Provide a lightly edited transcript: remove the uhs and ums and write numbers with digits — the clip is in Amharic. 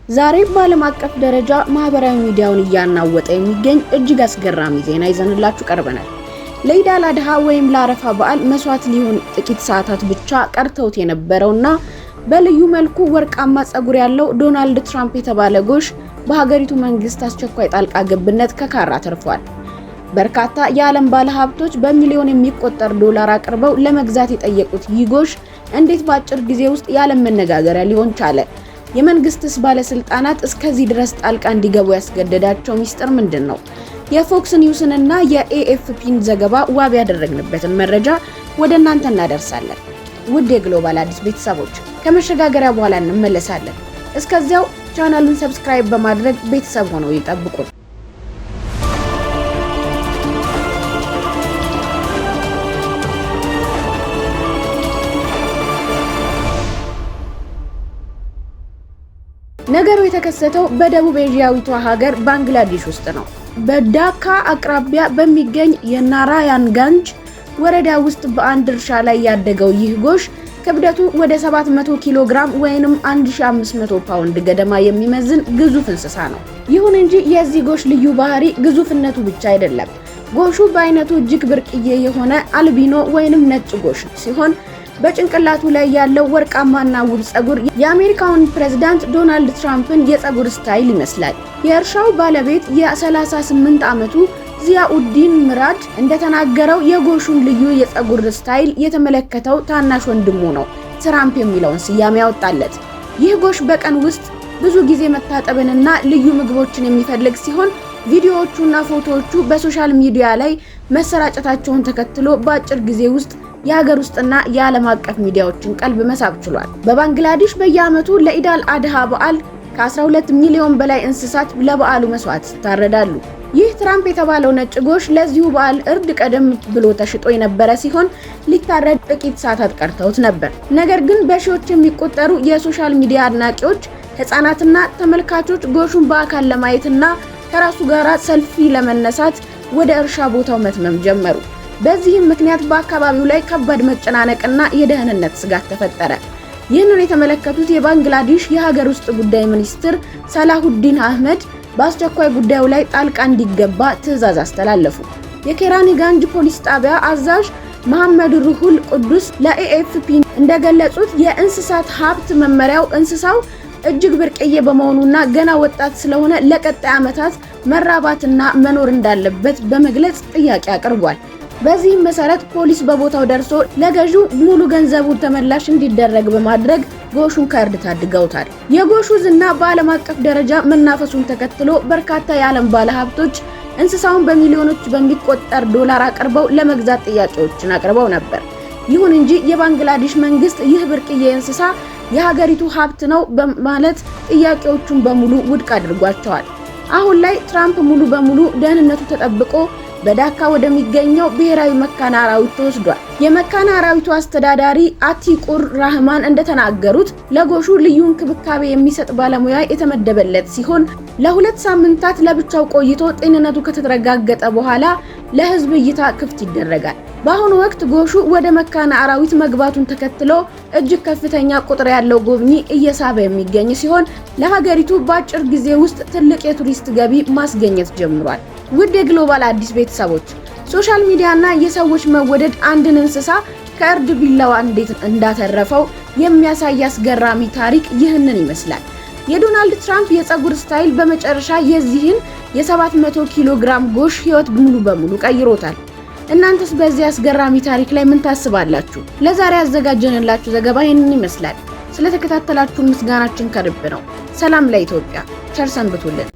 ዛሬ በዓለም አቀፍ ደረጃ ማህበራዊ ሚዲያውን እያናወጠ የሚገኝ እጅግ አስገራሚ ዜና ይዘንላችሁ ቀርበናል። ለኢድ አል አድሃ ወይም ለአረፋ በዓል መስዋዕት ሊሆን ጥቂት ሰዓታት ብቻ ቀርተውት የነበረውና በልዩ መልኩ ወርቃማ ጸጉር ያለው ዶናልድ ትራምፕ የተባለ ጎሽ በሀገሪቱ መንግስት አስቸኳይ ጣልቃ ገብነት ከካራ ተርፏል። በርካታ የዓለም ባለሀብቶች በሚሊዮን የሚቆጠር ዶላር አቅርበው ለመግዛት የጠየቁት ይህ ጎሽ እንዴት በአጭር ጊዜ ውስጥ የዓለም መነጋገሪያ ሊሆን ቻለ? የመንግስትስ ባለስልጣናት እስከዚህ ድረስ ጣልቃ እንዲገቡ ያስገደዳቸው ሚስጥር ምንድን ነው? የፎክስ ኒውስንና የኤኤፍፒን ዘገባ ዋቢ ያደረግንበትን መረጃ ወደ እናንተ እናደርሳለን። ውድ የግሎባል አዲስ ቤተሰቦች ከመሸጋገሪያ በኋላ እንመለሳለን። እስከዚያው ቻናሉን ሰብስክራይብ በማድረግ ቤተሰብ ሆነው ይጠብቁ። ነገሩ የተከሰተው በደቡብ ኤዥያዊቷ ሀገር ባንግላዴሽ ውስጥ ነው። በዳካ አቅራቢያ በሚገኝ የናራያንጋንጅ ወረዳ ውስጥ በአንድ እርሻ ላይ ያደገው ይህ ጎሽ ክብደቱ ወደ 700 ኪሎ ግራም ወይንም 1500 ፓውንድ ገደማ የሚመዝን ግዙፍ እንስሳ ነው። ይሁን እንጂ የዚህ ጎሽ ልዩ ባህሪ ግዙፍነቱ ብቻ አይደለም። ጎሹ በአይነቱ እጅግ ብርቅዬ የሆነ አልቢኖ ወይንም ነጭ ጎሽ ሲሆን በጭንቅላቱ ላይ ያለው ወርቃማና ውብ ጸጉር የአሜሪካውን ፕሬዝዳንት ዶናልድ ትራምፕን የጸጉር ስታይል ይመስላል። የእርሻው ባለቤት የ38 ዓመቱ ዚያኡዲን ምራድ እንደተናገረው የጎሹን ልዩ የጸጉር ስታይል የተመለከተው ታናሽ ወንድሙ ነው ትራምፕ የሚለውን ስያሜ ያወጣለት። ይህ ጎሽ በቀን ውስጥ ብዙ ጊዜ መታጠብንና ልዩ ምግቦችን የሚፈልግ ሲሆን ቪዲዮዎቹና ፎቶዎቹ በሶሻል ሚዲያ ላይ መሰራጨታቸውን ተከትሎ በአጭር ጊዜ ውስጥ የሀገር ውስጥና የዓለም አቀፍ ሚዲያዎችን ቀልብ መሳብ ችሏል። በባንግላዴሽ በየዓመቱ ለኢድ አል አድሃ በዓል ከ12 ሚሊዮን በላይ እንስሳት ለበዓሉ መስዋዕት ይታረዳሉ። ይህ ትራምፕ የተባለው ነጭ ጎሽ ለዚሁ በዓል እርድ ቀደም ብሎ ተሽጦ የነበረ ሲሆን ሊታረድ ጥቂት ሰዓታት ቀርተውት ነበር። ነገር ግን በሺዎች የሚቆጠሩ የሶሻል ሚዲያ አድናቂዎች፣ ህፃናትና ተመልካቾች ጎሹን በአካል ለማየትና ከራሱ ጋር ሰልፊ ለመነሳት ወደ እርሻ ቦታው መትመም ጀመሩ። በዚህም ምክንያት በአካባቢው ላይ ከባድ መጨናነቅና የደህንነት ስጋት ተፈጠረ። ይህንን የተመለከቱት የባንግላዴሽ የሀገር ውስጥ ጉዳይ ሚኒስትር ሳላሁዲን አህመድ በአስቸኳይ ጉዳዩ ላይ ጣልቃ እንዲገባ ትዕዛዝ አስተላለፉ። የኬራኒጋንጅ ፖሊስ ጣቢያ አዛዥ መሐመድ ሩሁል ቅዱስ ለኤኤፍፒ እንደገለጹት የእንስሳት ሀብት መመሪያው እንስሳው እጅግ ብርቅዬ በመሆኑና ገና ወጣት ስለሆነ ለቀጣይ ዓመታት መራባትና መኖር እንዳለበት በመግለጽ ጥያቄ አቅርቧል። በዚህም መሰረት ፖሊስ በቦታው ደርሶ ለገዢው ሙሉ ገንዘቡ ተመላሽ እንዲደረግ በማድረግ ጎሹን ከእርድ ታድገውታል። የጎሹ ዝና በዓለም አቀፍ ደረጃ መናፈሱን ተከትሎ በርካታ የዓለም ባለሀብቶች እንስሳውን በሚሊዮኖች በሚቆጠር ዶላር አቅርበው ለመግዛት ጥያቄዎችን አቅርበው ነበር። ይሁን እንጂ የባንግላዴሽ መንግስት ይህ ብርቅዬ እንስሳ የሀገሪቱ ሀብት ነው በማለት ጥያቄዎቹን በሙሉ ውድቅ አድርጓቸዋል። አሁን ላይ ትራምፕ ሙሉ በሙሉ ደህንነቱ ተጠብቆ በዳካ ወደሚገኘው ብሔራዊ መካነ አራዊት ተወስዷል። የመካነ አራዊቱ አስተዳዳሪ አቲቁር ራህማን እንደተናገሩት ለጎሹ ልዩ እንክብካቤ የሚሰጥ ባለሙያ የተመደበለት ሲሆን ለ2 ሳምንታት ለብቻው ቆይቶ ጤንነቱ ከተረጋገጠ በኋላ ለህዝብ እይታ ክፍት ይደረጋል። በአሁኑ ወቅት ጎሹ ወደ መካነ አራዊት መግባቱን ተከትሎ እጅግ ከፍተኛ ቁጥር ያለው ጎብኚ እየሳበ የሚገኝ ሲሆን ለሀገሪቱ በአጭር ጊዜ ውስጥ ትልቅ የቱሪስት ገቢ ማስገኘት ጀምሯል። ውድ የግሎባል አዲስ ቤተሰቦች ሶሻል ሚዲያና የሰዎች መወደድ አንድን እንስሳ ከእርድ ቢላዋ እንዴት እንዳተረፈው የሚያሳይ አስገራሚ ታሪክ ይህንን ይመስላል። የዶናልድ ትራምፕ የጸጉር ስታይል በመጨረሻ የዚህን የ700 ኪሎ ግራም ጎሽ ህይወት ሙሉ በሙሉ ቀይሮታል። እናንተስ በዚህ አስገራሚ ታሪክ ላይ ምን ታስባላችሁ? ለዛሬ ያዘጋጀንላችሁ ዘገባ ይህንን ይመስላል። ስለተከታተላችሁን ምስጋናችን ከልብ ነው። ሰላም ለኢትዮጵያ። ቸር ሰንብቱልን።